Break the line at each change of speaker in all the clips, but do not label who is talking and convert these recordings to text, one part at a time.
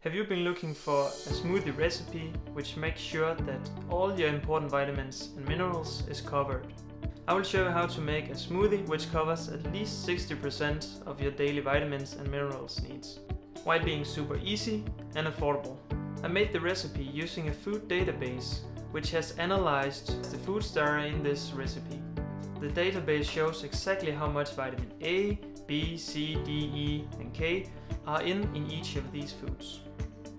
Have you been looking for a smoothie recipe which makes sure that all your important vitamins and minerals is covered? I will show you how to make a smoothie which covers at least 60% of your daily vitamins and minerals needs, while being super easy and affordable. I made the recipe using a food database which has analyzed the foods that are in this recipe. The database shows exactly how much vitamin A, B, C, D, E and K are in each of these foods.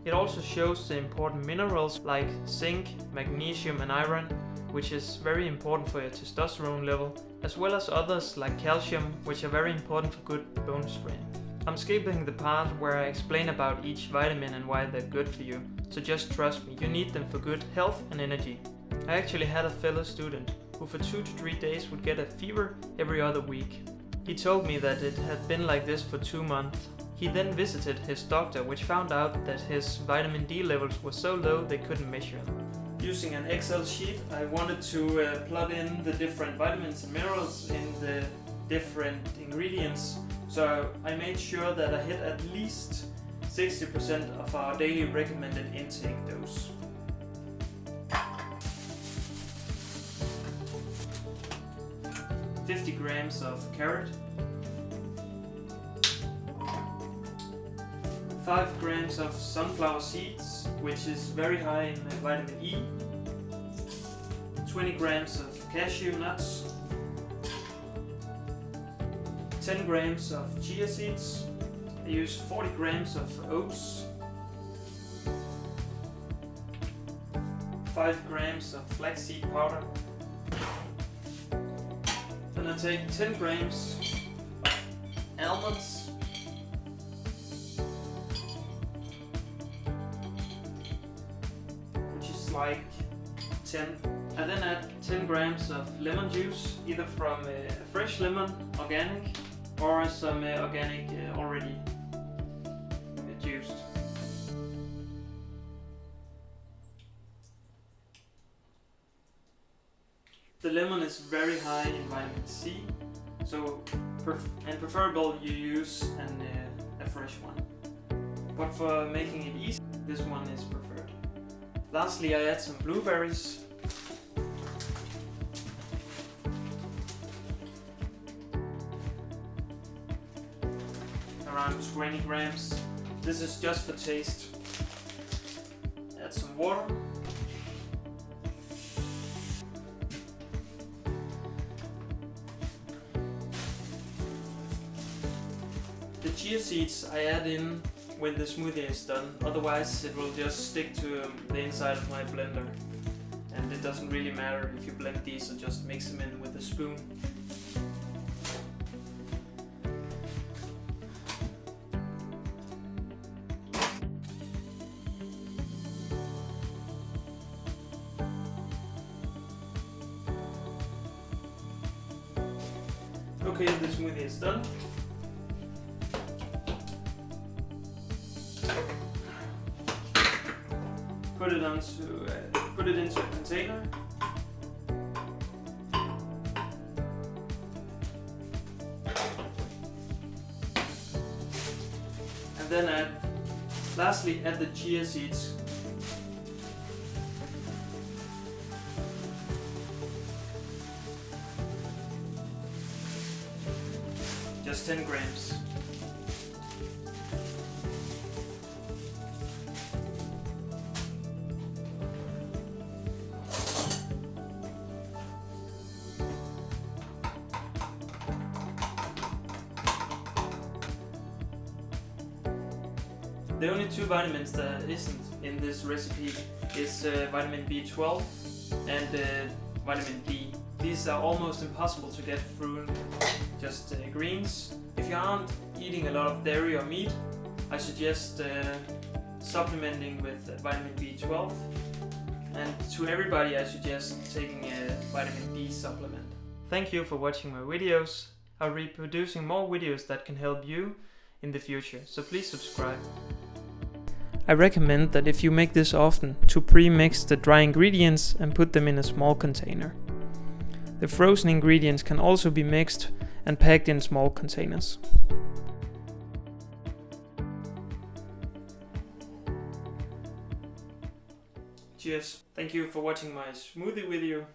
It also shows the important minerals like zinc, magnesium and iron, which is very important for your testosterone level, as well as others like calcium, which are very important for good bone strength. I'm skipping the part where I explain about each vitamin and why they're good for you, so just trust me, you need them for good health and energy. I actually had a fellow student who for 2 to 3 days would get a fever every other week. He told me that it had been like this for 2 months. He then visited his doctor, which found out that his vitamin D levels were so low they couldn't measure them. Using an Excel sheet, I wanted to plug in the different vitamins and minerals in the different ingredients, so I made sure that I hit at least 60% of our daily recommended intake dose. "50 grams of carrot, 5 grams of sunflower seeds, which is very high in vitamin E, 20 grams of cashew nuts, 10 grams of chia seeds, I use 40 grams of oats, 5 grams of flaxseed powder, then I take 10 grams of almonds, like 10. I then add 10 grams of lemon juice, either from a fresh lemon, organic, or some organic already juiced. The lemon is very high in vitamin C, so preferable you use a fresh one. But for making it easy, this one is preferred. Lastly, I add some blueberries. Around 20 grams. This is just for taste. Add some water. The chia seeds I add in when the smoothie is done, otherwise it will just stick to the inside of my blender, and it doesn't really matter if you blend these or just mix them in with a spoon. Okay, the smoothie is done. Put it into a container. And then lastly add the chia seeds. Just 10 grams. The only 2 vitamins that isn't in this recipe is vitamin B12 and vitamin D. These are almost impossible to get through just greens. If you aren't eating a lot of dairy or meat, I suggest supplementing with vitamin B12. And to everybody, I suggest taking a vitamin D supplement. Thank you for watching my videos. I'll be producing more videos that can help you in the future, so please subscribe. I recommend that if you make this often, to pre-mix the dry ingredients and put them in a small container. The frozen ingredients can also be mixed and packed in small containers. Cheers. Thank you for watching my smoothie video.